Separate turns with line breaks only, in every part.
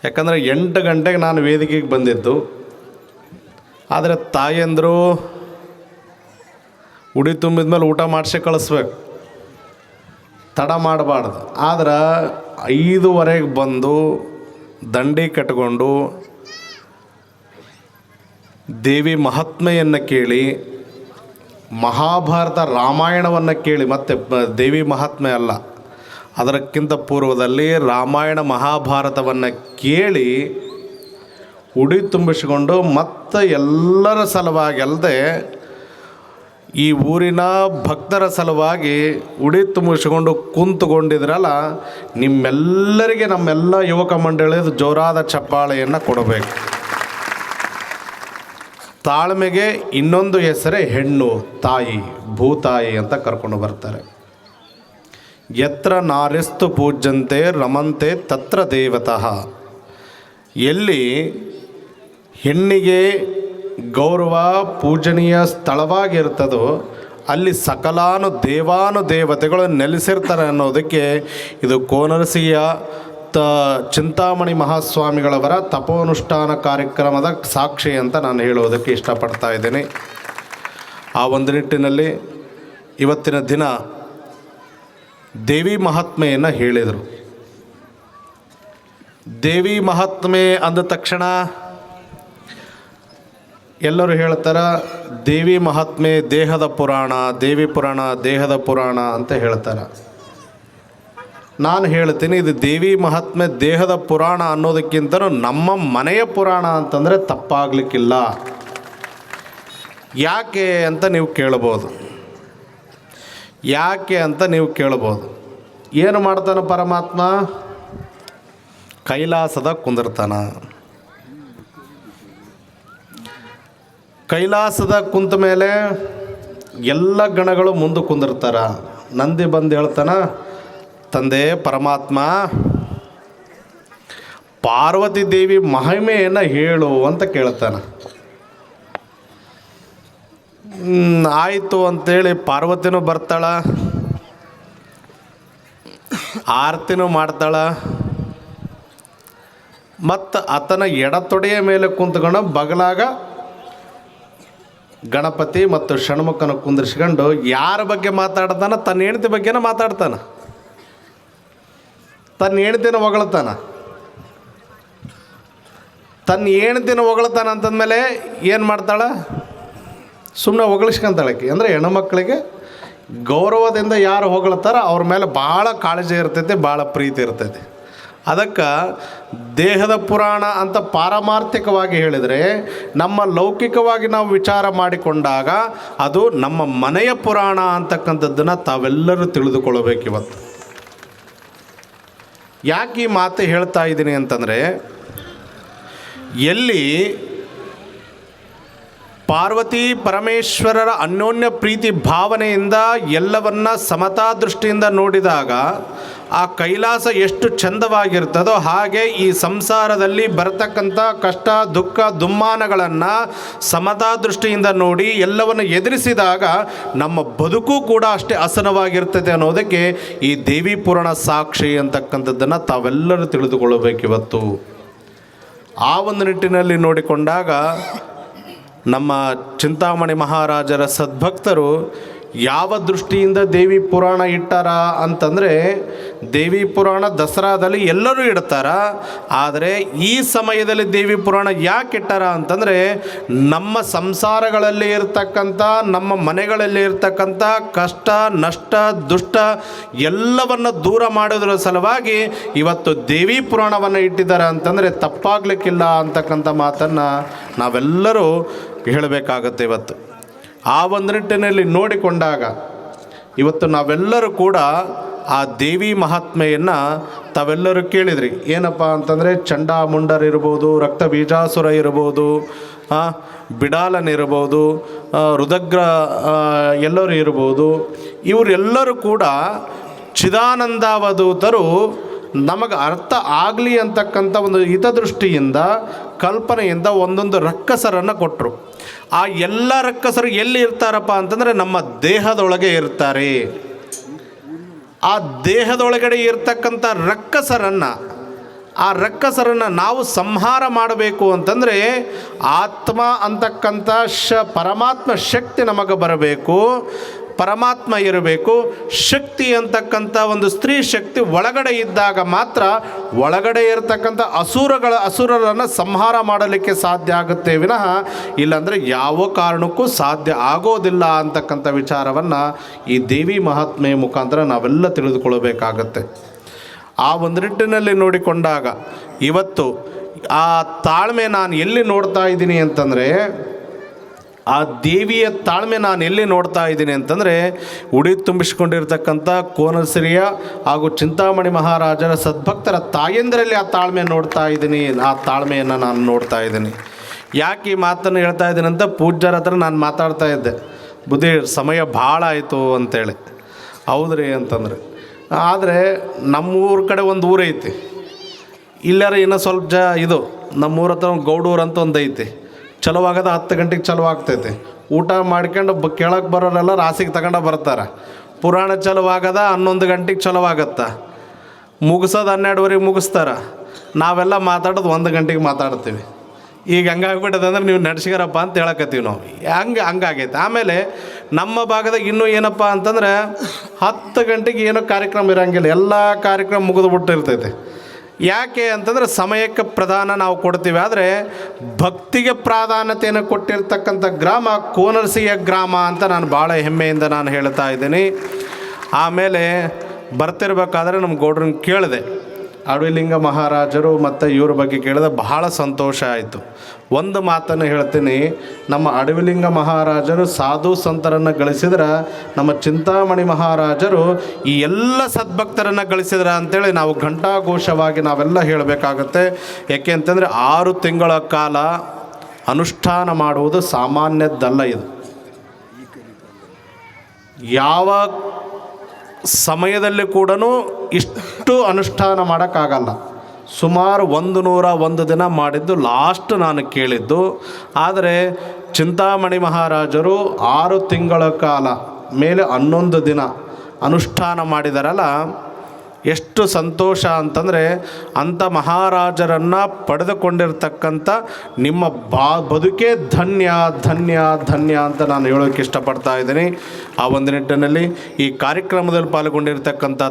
ಯಾಕಂದರೆ 8 ಗಂಟೆಗೆ ನಾನು ವೇದಿಕೆಗೆ ಬಂದಿದ್ದು. ಆದರೆ ತಾಯಂದರು ಉಡಿ ತುಂಬಿದ ಮೇಲೆ ಊಟ ಮಾಡಿಸಿ ಕಳಿಸ್ಬೇಕು, ತಡ ಮಾಡಬಾರ್ದು. ಆದ್ರೆ 5:15 ಬಂದು ದಂಡಿ ಕಟ್ಕೊಂಡು ದೇವಿ ಮಹಾತ್ಮೆಯನ್ನು ಕೇಳಿ, ಮಹಾಭಾರತ ರಾಮಾಯಣವನ್ನು ಕೇಳಿ, ಮತ್ತು ದೇವಿ ಮಹಾತ್ಮೆ ಅಲ್ಲ, ಅದಕ್ಕಿಂತ ಪೂರ್ವದಲ್ಲಿ ರಾಮಾಯಣ ಮಹಾಭಾರತವನ್ನು ಕೇಳಿ ಉಡಿ ತುಂಬಿಸಿಕೊಂಡು ಮತ್ತು ಎಲ್ಲರ ಸಲುವಾಗಿ ಅಲ್ಲದೆ ಈ ಊರಿನ ಭಕ್ತರ ಸಲುವಾಗಿ ಉಡಿ ತುಂಬಿಸಿಕೊಂಡು ಕುಂತುಕೊಂಡಿದ್ರಲ್ಲ, ನಿಮ್ಮೆಲ್ಲರಿಗೆ ನಮ್ಮೆಲ್ಲ ಯುವಕ ಮಂಡಳಿದ ಜೋರಾದ ಚಪ್ಪಾಳೆಯನ್ನು ಕೊಡಬೇಕು. ತಾಳ್ಮೆಗೆ ಇನ್ನೊಂದು ಹೆಸರೇ ಹೆಣ್ಣು ತಾಯಿ, ಭೂತಾಯಿ ಅಂತ ಕರ್ಕೊಂಡು ಬರ್ತಾರೆ. ಯತ್ರ ನಾರ್ಯಸ್ತು ಪೂಜ್ಯಂತೆ ರಮಂತೆ ತತ್ರ ದೇವತಃ. ಎಲ್ಲಿ ಹೆಣ್ಣಿಗೆ ಗೌರವ ಪೂಜನೀಯ ಸ್ಥಳವಾಗಿರ್ತದೋ ಅಲ್ಲಿ ದೇವಾನುದೇವತೆಗಳು ನೆಲೆಸಿರ್ತಾರೆ ಅನ್ನೋದಕ್ಕೆ ಇದು ಕೋನರಸಿಯ ಚಿಂತಾಮಣಿ ಮಹಾಸ್ವಾಮಿಗಳವರ ತಪೋನುಷ್ಠಾನ ಕಾರ್ಯಕ್ರಮದ ಸಾಕ್ಷಿ ಅಂತ ನಾನು ಹೇಳೋದಕ್ಕೆ ಇಷ್ಟಪಡ್ತಾ ಇದ್ದೇನೆ. ಆ ಒಂದು ನಿಟ್ಟಿನಲ್ಲಿ ಇವತ್ತಿನ ದಿನ ದೇವಿ ಮಹಾತ್ಮೆಯನ್ನು ಹೇಳಿದರು. ದೇವಿ ಮಹಾತ್ಮೆ ಅಂದ ತಕ್ಷಣ ಎಲ್ಲರೂ ಹೇಳ್ತಾರೆ ದೇವಿ ಮಹಾತ್ಮೆ ದೇಹದ ಪುರಾಣ, ದೇವಿ ಪುರಾಣ ದೇಹದ ಪುರಾಣ ಅಂತ ಹೇಳ್ತಾರೆ. ನಾನು ಹೇಳ್ತೀನಿ, ಇದು ದೇವಿ ಮಹಾತ್ಮೆ ದೇಹದ ಪುರಾಣ ಅನ್ನೋದಕ್ಕಿಂತ ನಮ್ಮ ಮನೆಯ ಪುರಾಣ ಅಂತಂದರೆ ತಪ್ಪಾಗಲಿಕ್ಕಿಲ್ಲ. ಯಾಕೆ ಅಂತ ನೀವು ಕೇಳ್ಬೋದು. ಏನು ಮಾಡ್ತಾನೆ ಪರಮಾತ್ಮ? ಕೈಲಾಸದ ಕುಂದಿರ್ತಾನ. ಕೈಲಾಸದ ಕುಂತ ಮೇಲೆ ಎಲ್ಲ ಗಣಗಳು ಮುಂದೆ ಕುಂದಿರ್ತಾರ. ನಂದಿ ಬಂದು ಹೇಳ್ತಾನ, ತಂದೆ ಪರಮಾತ್ಮ ಪಾರ್ವತಿ ದೇವಿ ಮಹಿಮೆಯನ್ನು ಹೇಳು ಅಂತ ಕೇಳ್ತಾನೆ. ಆಯಿತು ಅಂತೇಳಿ ಪಾರ್ವತಿನೂ ಬರ್ತಾಳ, ಆರತಿನೂ ಮಾಡ್ತಾಳ. ಮತ್ತು ಆತನ ಎಡತೊಡೆಯ ಮೇಲೆ ಕುಂತ್ಕೊಂಡು ಬಗಲಾಗ ಗಣಪತಿ ಮತ್ತು ಷಣ್ಮುಖನ ಕುಂದಿರಿಸ್ಕೊಂಡು ಯಾರ ಬಗ್ಗೆ ಮಾತಾಡ್ತಾನೆ? ತನ್ನ ಹೆಂಡತಿ ಬಗ್ಗೆನ ಮಾತಾಡ್ತಾನೆ, ತನ್ನ ಹೆಂಡತಿನ ಹೊಗಳ್ತಾನೆ. ಅಂತಂದಮೇಲೆ ಏನು ಮಾಡ್ತಾಳೆ? ಸುಮ್ಮನೆ ಹೊಗಳಿಸ್ಕೊಂತಾಳಕ್ಕೆ. ಅಂದರೆ ಹೆಣ್ಮಕ್ಳಿಗೆ ಗೌರವದಿಂದ ಯಾರು ಹೊಗಳ್ತಾರ ಅವ್ರ ಮೇಲೆ ಭಾಳ ಕಾಳಜಿ ಇರ್ತೈತಿ, ಭಾಳ ಪ್ರೀತಿ ಇರ್ತೈತಿ. ಅದಕ್ಕೆ ದೇಹದ ಪುರಾಣ ಅಂತ ಪಾರಮಾರ್ಥಿಕವಾಗಿ ಹೇಳಿದರೆ, ನಮ್ಮ ಲೌಕಿಕವಾಗಿ ನಾವು ವಿಚಾರ ಮಾಡಿಕೊಂಡಾಗ ಅದು ನಮ್ಮ ಮನೆಯ ಪುರಾಣ ಅಂತಕ್ಕಂಥದ್ದನ್ನು ತಾವೆಲ್ಲರೂ ತಿಳಿದುಕೊಳ್ಳಬೇಕು. ಇವತ್ತು ಯಾಕೆ ಈ ಮಾತು ಹೇಳ್ತಾ ಇದ್ದೀನಿ ಅಂತಂದರೆ, ಎಲ್ಲಿ ಪಾರ್ವತಿ ಪರಮೇಶ್ವರರ ಅನ್ಯೋನ್ಯ ಪ್ರೀತಿ ಭಾವನೆಯಿಂದ ಎಲ್ಲವನ್ನ ಸಮತಾ ದೃಷ್ಟಿಯಿಂದ ನೋಡಿದಾಗ ಆ ಕೈಲಾಸ ಎಷ್ಟು ಚಂದವಾಗಿರ್ತದೋ, ಹಾಗೆ ಈ ಸಂಸಾರದಲ್ಲಿ ಬರತಕ್ಕಂಥ ಕಷ್ಟ ದುಃಖ ದುಮ್ಮಾನಗಳನ್ನು ಸಮತಾ ದೃಷ್ಟಿಯಿಂದ ನೋಡಿ ಎಲ್ಲವನ್ನು ಎದುರಿಸಿದಾಗ ನಮ್ಮ ಬದುಕು ಕೂಡ ಅಷ್ಟೇ ಹಸನವಾಗಿರ್ತದೆ ಅನ್ನೋದಕ್ಕೆ ಈ ದೇವಿ ಪುರಾಣ ಸಾಕ್ಷಿ ಅಂತಕ್ಕಂಥದ್ದನ್ನು ತಾವೆಲ್ಲರೂ ತಿಳಿದುಕೊಳ್ಳಬೇಕಿವತ್ತು. ಆ ಒಂದು ನಿಟ್ಟಿನಲ್ಲಿ ನೋಡಿಕೊಂಡಾಗ ನಮ್ಮ ಚಿಂತಾಮಣಿ ಮಹಾರಾಜರ ಸದ್ಭಕ್ತರು ಯಾವ ದೃಷ್ಟಿಯಿಂದ ದೇವಿ ಪುರಾಣ ಇಟ್ಟಾರ ಅಂತಂದರೆ, ದೇವಿ ಪುರಾಣ ದಸರಾದಲ್ಲಿ ಎಲ್ಲರೂ ಇಡ್ತಾರ. ಆದರೆ ಈ ಸಮಯದಲ್ಲಿ ದೇವಿ ಪುರಾಣ ಯಾಕೆ ಇಟ್ಟಾರ ಅಂತಂದರೆ, ನಮ್ಮ ಸಂಸಾರಗಳಲ್ಲಿ ಇರ್ತಕ್ಕಂಥ, ನಮ್ಮ ಮನೆಗಳಲ್ಲಿ ಇರ್ತಕ್ಕಂಥ ಕಷ್ಟ ನಷ್ಟ ದುಷ್ಟ ಎಲ್ಲವನ್ನು ದೂರ ಮಾಡೋದ್ರ ಸಲುವಾಗಿ ಇವತ್ತು ದೇವಿ ಪುರಾಣವನ್ನು ಇಟ್ಟಿದ್ದಾರೆ ಅಂತಂದರೆ ತಪ್ಪಾಗಲಿಕ್ಕಿಲ್ಲ ಅಂತಕ್ಕಂಥ ಮಾತನ್ನು ನಾವೆಲ್ಲರೂ ಹೇಳಬೇಕಾಗತ್ತೆ. ಇವತ್ತು ಆ ಒಂದು ನಿಟ್ಟಿನಲ್ಲಿ ನೋಡಿಕೊಂಡಾಗ ಇವತ್ತು ನಾವೆಲ್ಲರೂ ಕೂಡ ಆ ದೇವಿ ಮಹಾತ್ಮೆಯನ್ನು ತಾವೆಲ್ಲರೂ ಕೇಳಿದ್ರಿ. ಏನಪ್ಪ ಅಂತಂದರೆ, ಚಂಡಾಮುಂಡರಿರ್ಬೋದು, ರಕ್ತ ಬೀಜಾಸುರ ಇರ್ಬೋದು, ಬಿಡಾಲನಿರ್ಬೋದು, ರುದ್ರಗ್ರ ಎಲ್ಲರೂ ಇರ್ಬೋದು. ಇವರೆಲ್ಲರೂ ಕೂಡ ಚಿದಾನಂದಾವಧೂತರು ನಮಗೆ ಅರ್ಥ ಆಗಲಿ ಅಂತಕ್ಕಂಥ ಒಂದು ಹಿತದೃಷ್ಟಿಯಿಂದ ಕಲ್ಪನೆಯಿಂದ ಒಂದೊಂದು ರಕ್ಕಸರನ್ನು ಕೊಟ್ಟರು. ಆ ಎಲ್ಲ ರಕ್ಕಸರು ಎಲ್ಲಿ ಇರ್ತಾರಪ್ಪ ಅಂತಂದರೆ ನಮ್ಮ ದೇಹದೊಳಗೆ ಇರ್ತಾರೆ. ಆ ದೇಹದೊಳಗಡೆ ಇರ್ತಕ್ಕಂಥ ರಕ್ಕಸರನ್ನು ಆ ರಕ್ಕಸರನ್ನು ನಾವು ಸಂಹಾರ ಮಾಡಬೇಕು ಅಂತಂದರೆ ಆತ್ಮ ಅಂತಕ್ಕಂಥ ಪರಮಾತ್ಮ ಶಕ್ತಿ ನಮಗೆ ಬರಬೇಕು, ಪರಮಾತ್ಮ ಇರಬೇಕು. ಶಕ್ತಿ ಅಂತಕ್ಕಂಥ ಒಂದು ಸ್ತ್ರೀ ಶಕ್ತಿ ಒಳಗಡೆ ಇದ್ದಾಗ ಮಾತ್ರ ಒಳಗಡೆ ಇರತಕ್ಕಂಥ ಅಸುರರನ್ನು ಸಂಹಾರ ಮಾಡಲಿಕ್ಕೆ ಸಾಧ್ಯ ಆಗುತ್ತೆ ವಿನಃ ಇಲ್ಲಾಂದರೆ ಯಾವ ಕಾರಣಕ್ಕೂ ಸಾಧ್ಯ ಆಗೋದಿಲ್ಲ ಅಂತಕ್ಕಂಥ ವಿಚಾರವನ್ನು ಈ ದೇವಿ ಮಹಾತ್ಮೆಯ ಮುಖಾಂತರ ನಾವೆಲ್ಲ ತಿಳಿದುಕೊಳ್ಳಬೇಕಾಗತ್ತೆ. ಆ ಒಂದು ನಿಟ್ಟಿನಲ್ಲಿ ನೋಡಿಕೊಂಡಾಗ ಇವತ್ತು ಆ ತಾಳ್ಮೆ ನಾನು ಎಲ್ಲಿ ನೋಡ್ತಾ ಇದ್ದೀನಿ ಅಂತಂದರೆ, ಆ ದೇವಿಯ ತಾಳ್ಮೆ ನಾನು ಎಲ್ಲಿ ನೋಡ್ತಾ ಇದ್ದೀನಿ ಅಂತಂದರೆ, ಉಡಿ ತುಂಬಿಸಿಕೊಂಡಿರ್ತಕ್ಕಂಥ ಕೋನಸಿರಿಯ ಹಾಗೂ ಚಿಂತಾಮಣಿ ಮಹಾರಾಜರ ಸದ್ಭಕ್ತರ ತಾಯಂದರಲ್ಲಿ ಆ ತಾಳ್ಮೆ ನೋಡ್ತಾ ಇದ್ದೀನಿ. ಆ ತಾಳ್ಮೆಯನ್ನು ನಾನು ನೋಡ್ತಾ ಇದ್ದೀನಿ. ಯಾಕೆ ಈ ಮಾತನ್ನು ಹೇಳ್ತಾ ಇದ್ದೀನಿ ಅಂತ ಪೂಜ್ಯರ ಹತ್ರ ನಾನು ಮಾತಾಡ್ತಾ ಇದ್ದೆ. ಬುದ್ಧಿ ಸಮಯ ಭಾಳ ಆಯಿತು ಅಂತೇಳಿ. ಹೌದ್ರಿ ಅಂತಂದ್ರೆ, ಆದರೆ ನಮ್ಮೂರ ಕಡೆ ಒಂದು ಊರೈತಿ, ಇಲ್ಲಾರ ಇನ್ನೂ ಸ್ವಲ್ಪ ಇದು ನಮ್ಮೂರ ಹತ್ರ ಒಂದು ಗೌಡೂರು ಅಂತ ಒಂದು ಐತಿ. ಚಲೋವಾಗದ 10 ಗಂಟೆಗೆ ಚಲೋ ಆಗ್ತೈತೆ. ಊಟ ಮಾಡ್ಕೊಂಡು ಕೇಳಕ್ಕೆ ಬರೋರೆಲ್ಲ ರಾಸಿಗೆ ತಗೊಂಡು ಬರ್ತಾರೆ. ಪುರಾಣ ಚಲೋವಾಗದ 11 ಗಂಟೆಗೆ ಚಲೋವಾಗತ್ತೆ. ಮುಗಿಸೋದು 12ವರೆಗೆ ಮುಗಿಸ್ತಾರೆ. ನಾವೆಲ್ಲ ಮಾತಾಡೋದು 1 ಗಂಟೆಗೆ ಮಾತಾಡ್ತೀವಿ. ಈಗ ಹಂಗಾಗ್ಬಿಟ್ಟದೆ ಅಂದ್ರೆ ನೀವು ನಡೆಸ್ಗಾರಪ್ಪ ಅಂತ ಹೇಳಕತ್ತೀವಿ ನಾವು. ಹಂಗಾಗೈತೆ. ಆಮೇಲೆ ನಮ್ಮ ಭಾಗದಾಗ ಇನ್ನೂ ಏನಪ್ಪ ಅಂತಂದರೆ 10 ಗಂಟೆಗೆ ಏನೋ ಕಾರ್ಯಕ್ರಮ ಇರೋಂಗಿಲ್ಲ, ಎಲ್ಲ ಕಾರ್ಯಕ್ರಮ ಮುಗಿದುಬಿಟ್ಟಿರ್ತೈತೆ. ಯಾಕೆ ಅಂತಂದರೆ ಸಮಯಕ್ಕೆ ಪ್ರಧಾನ ನಾವು ಕೊಡ್ತೀವಿ. ಆದರೆ ಭಕ್ತಿಗೆ ಪ್ರಾಧಾನ್ಯತೆಯನ್ನು ಕೊಟ್ಟಿರ್ತಕ್ಕಂಥ ಗ್ರಾಮ ಕೋನರ್ಸಿಯ ಗ್ರಾಮ ಅಂತ ನಾನು ಭಾಳ ಹೆಮ್ಮೆಯಿಂದ ನಾನು ಹೇಳ್ತಾ ಇದ್ದೀನಿ. ಆಮೇಲೆ ಬರ್ತಿರ್ಬೇಕಾದ್ರೆ ನಮ್ಮ ಗೌಡ್ರನ್ನ ಕೇಳಿದೆ, ಅಡವಿಲಿಂಗ ಮಹಾರಾಜರು ಮತ್ತು ಇವ್ರ ಬಗ್ಗೆ ಕೇಳಿದೆ. ಬಹಳ ಸಂತೋಷ ಆಯಿತು. ಒಂದು ಮಾತನ್ನು ಹೇಳ್ತೀನಿ, ನಮ್ಮ ಅಡವಿಲಿಂಗ ಮಹಾರಾಜರು ಸಾಧು ಸಂತರನ್ನು ಗಳಿಸಿದ್ರೆ ನಮ್ಮ ಚಿಂತಾಮಣಿ ಮಹಾರಾಜರು ಈ ಎಲ್ಲ ಸದ್ಭಕ್ತರನ್ನು ಗಳಿಸಿದ್ರ ಅಂಥೇಳಿ ನಾವು ಘಂಟಾಘೋಷವಾಗಿ ನಾವೆಲ್ಲ ಹೇಳಬೇಕಾಗತ್ತೆ. ಯಾಕೆ ಅಂತಂದರೆ 6 ತಿಂಗಳ ಕಾಲ ಅನುಷ್ಠಾನ ಮಾಡುವುದು ಸಾಮಾನ್ಯದ್ದಲ್ಲ. ಇದು ಯಾವ ಸಮಯದಲ್ಲಿ ಕೂಡ ಇಷ್ಟು ಅನುಷ್ಠಾನ ಮಾಡೋಕ್ಕಾಗಲ್ಲ. ಸುಮಾರು 101 ದಿನ ಮಾಡಿದ್ದು ಲಾಸ್ಟ್ ನಾನು ಕೇಳಿದ್ದು. ಆದರೆ ಚಿಂತಾಮಣಿ ಮಹಾರಾಜರು 6 ತಿಂಗಳ ಕಾಲ ಮೇಲೆ 11 ದಿನ ಅನುಷ್ಠಾನ ಮಾಡಿದಾರಲ್ಲ, ಎಷ್ಟು ಸಂತೋಷ ಅಂತಂದರೆ ಅಂಥ ಮಹಾರಾಜರನ್ನು ಪಡೆದುಕೊಂಡಿರ್ತಕ್ಕಂಥ ನಿಮ್ಮ ಬದುಕೇ ಧನ್ಯ ಧನ್ಯ ಧನ್ಯ ಅಂತ ನಾನು ಹೇಳೋಕ್ಕೆ ಇಷ್ಟಪಡ್ತಾ ಇದ್ದೀನಿ. ಆ ಒಂದು ನಿಟ್ಟಿನಲ್ಲಿ ಈ ಕಾರ್ಯಕ್ರಮದಲ್ಲಿ ಪಾಲ್ಗೊಂಡಿರ್ತಕ್ಕಂಥ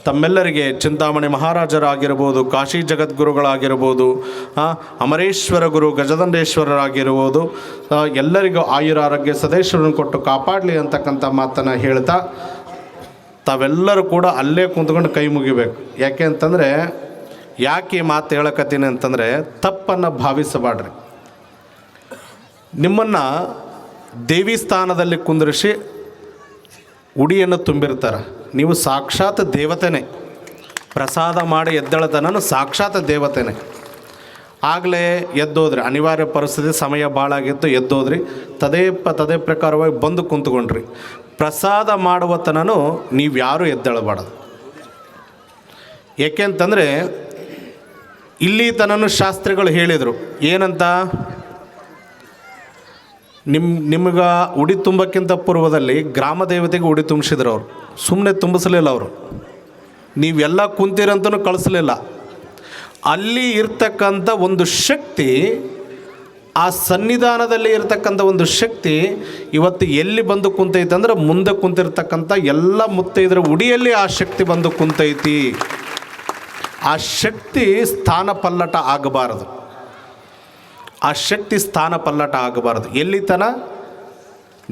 ತಮ್ಮೆಲ್ಲರಿಗೆ ಚಿಂತಾಮಣಿ ಮಹಾರಾಜರಾಗಿರ್ಬೋದು, ಕಾಶಿ ಜಗದ್ಗುರುಗಳಾಗಿರ್ಬೋದು, ಅಮರೇಶ್ವರ ಗುರು ಗಜದಂಡೇಶ್ವರರಾಗಿರ್ಬೋದು, ಎಲ್ಲರಿಗೂ ಆಯುರಾರೋಗ್ಯ ಸದೇಶ್ವರನ್ನು ಕೊಟ್ಟು ಕಾಪಾಡಲಿ ಅಂತಕ್ಕಂಥ ಮಾತನ್ನು ಹೇಳ್ತಾ ತಾವೆಲ್ಲರೂ ಕೂಡ ಅಲ್ಲೇ ಕುಂತ್ಕೊಂಡು ಕೈ ಮುಗಿಬೇಕು. ಯಾಕೆ ಅಂತಂದರೆ, ಯಾಕೆ ಈ ಮಾತು ಹೇಳಕತ್ತೀನಿ ಅಂತಂದರೆ, ತಪ್ಪನ್ನು ಭಾವಿಸಬಾಡ್ರಿ. ನಿಮ್ಮನ್ನು ದೇವಿ ಸ್ಥಾನದಲ್ಲಿ ಕುಂದಿರಿಸಿ ಉಡಿಯನ್ನು ತುಂಬಿರ್ತಾರೆ. ನೀವು ಸಾಕ್ಷಾತ್ ದೇವತೆನೇ. ಪ್ರಸಾದ ಮಾಡಿ ಎದ್ದೇಳತನೂ ಸಾಕ್ಷಾತ್ ದೇವತೆನೇ. ಆಗಲೇ ಎದ್ದೋದ್ರಿ, ಅನಿವಾರ್ಯ ಪರಿಸ್ಥಿತಿ, ಸಮಯ ಭಾಳ ಆಗಿತ್ತು, ಎದ್ದೋದ್ರಿ, ತದೇ ಪ್ರಕಾರವಾಗಿ ಬಂದು ಕುಂತ್ಕೊಂಡ್ರಿ. ಪ್ರಸಾದ ಮಾಡುವ ತನೂ ನೀವು ಯಾರೂ ಎದ್ದೇಳಬಾರ್ದು. ಏಕೆಂತಂದರೆ ಇಲ್ಲಿ ತನೂ ಶಾಸ್ತ್ರಿಗಳು ಹೇಳಿದರು ಏನಂತ, ನಿಮಗೆ ಉಡಿ ತುಂಬಕ್ಕಿಂತ ಪೂರ್ವದಲ್ಲಿ ಗ್ರಾಮ ದೇವತೆಗೆ ಉಡಿ ತುಂಬಿಸಿದ್ರು. ಅವರು ಸುಮ್ಮನೆ ತುಂಬಿಸಲಿಲ್ಲ. ಅವರು ನೀವೆಲ್ಲ ಕುಂತೀರಂತನೂ ಕಳಿಸ್ಲಿಲ್ಲ. ಅಲ್ಲಿ ಇರ್ತಕ್ಕಂಥ ಒಂದು ಶಕ್ತಿ, ಆ ಸನ್ನಿಧಾನದಲ್ಲಿ ಇರತಕ್ಕಂಥ ಒಂದು ಶಕ್ತಿ ಇವತ್ತು ಎಲ್ಲಿ ಬಂದು ಕುಂತೈತೆ ಅಂದ್ರೆ, ಮುಂದೆ ಕುಂತಿರ್ತಕ್ಕಂಥ ಎಲ್ಲ ಮುತ್ತೈದರ ಉಡಿಯಲ್ಲಿ ಆ ಶಕ್ತಿ ಬಂದು ಕುಂತೈತಿ. ಆ ಶಕ್ತಿ ಸ್ಥಾನ ಪಲ್ಲಟ ಆಗಬಾರದು. ಆ ಶಕ್ತಿ ಸ್ಥಾನ ಪಲ್ಲಟ ಆಗಬಾರದು. ಎಲ್ಲಿ ತನ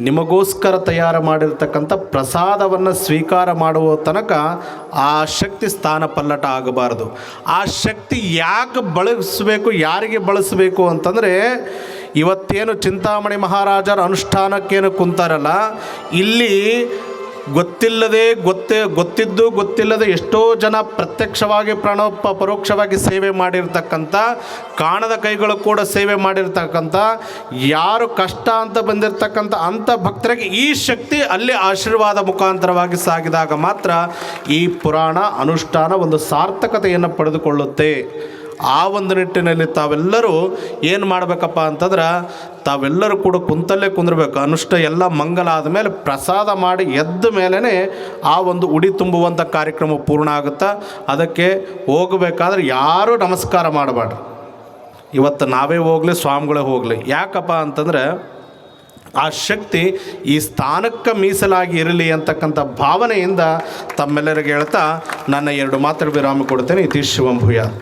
ನಿಮಗೋಸ್ಕರ ತಯಾರು ಮಾಡಿರ್ತಕ್ಕಂಥ ಪ್ರಸಾದವನ್ನು ಸ್ವೀಕಾರ ಮಾಡುವ ತನಕ ಆ ಶಕ್ತಿ ಸ್ಥಾನ ಪಲ್ಲಟ ಆಗಬಾರ್ದು. ಆ ಶಕ್ತಿ ಯಾಕೆ ಬಳಸಬೇಕು, ಯಾರಿಗೆ ಬಳಸಬೇಕು ಅಂತಂದರೆ, ಇವತ್ತೇನು ಚಿಂತಾಮಣಿ ಮಹಾರಾಜರ ಅನುಷ್ಠಾನಕ್ಕೇನು ಕುಂತಾರಲ್ಲ, ಇಲ್ಲಿ ಗೊತ್ತಿದ್ದು ಗೊತ್ತಿಲ್ಲದೆ ಎಷ್ಟೋ ಜನ ಪ್ರತ್ಯಕ್ಷವಾಗಿ ಪರೋಕ್ಷವಾಗಿ ಸೇವೆ ಮಾಡಿರ್ತಕ್ಕಂಥ, ಕಾಣದ ಕೈಗಳು ಕೂಡ ಸೇವೆ ಮಾಡಿರ್ತಕ್ಕಂಥ, ಯಾರು ಕಷ್ಟ ಅಂತ ಬಂದಿರತಕ್ಕಂಥ ಅಂಥ ಭಕ್ತರಿಗೆ ಈ ಶಕ್ತಿ ಅಲ್ಲಿ ಆಶೀರ್ವಾದ ಮುಖಾಂತರವಾಗಿ ಸಾಗಿದಾಗ ಮಾತ್ರ ಈ ಪುರಾಣ ಅನುಷ್ಠಾನ ಒಂದು ಸಾರ್ಥಕತೆಯನ್ನು ಪಡೆದುಕೊಳ್ಳುತ್ತೆ. ಆ ಒಂದು ನಿಟ್ಟಿನಲ್ಲಿ ತಾವೆಲ್ಲರೂ ಏನು ಮಾಡಬೇಕಪ್ಪ ಅಂತಂದ್ರೆ ತಾವೆಲ್ಲರೂ ಕೂಡ ಕುಂತಲ್ಲೇ ಕುಂದಿರ್ಬೇಕು. ಅನುಷ್ಠ ಎಲ್ಲ ಮಂಗಲ ಆದಮೇಲೆ ಪ್ರಸಾದ ಮಾಡಿ ಎದ್ದ ಮೇಲೇ ಆ ಒಂದು ಉಡಿ ತುಂಬುವಂಥ ಕಾರ್ಯಕ್ರಮ ಪೂರ್ಣ ಆಗುತ್ತೆ. ಅದಕ್ಕೆ ಹೋಗಬೇಕಾದ್ರೆ ಯಾರೂ ನಮಸ್ಕಾರ ಮಾಡಬಾರ್ದು. ಇವತ್ತು ನಾವೇ ಹೋಗಲಿ, ಸ್ವಾಮಿಗಳೇ ಹೋಗಲಿ. ಯಾಕಪ್ಪ ಅಂತಂದರೆ ಆ ಶಕ್ತಿ ಈ ಸ್ಥಾನಕ್ಕೆ ಮೀಸಲಾಗಿ ಇರಲಿ ಅಂತಕ್ಕಂಥ ಭಾವನೆಯಿಂದ ತಮ್ಮೆಲ್ಲರಿಗೆ ಹೇಳ್ತಾ ನನ್ನ 2 ಮಾತು ವಿರಾಮ ಕೊಡ್ತೇನೆ. ಇತಿ ಶಿವಂ ಭೂಯಾತ್.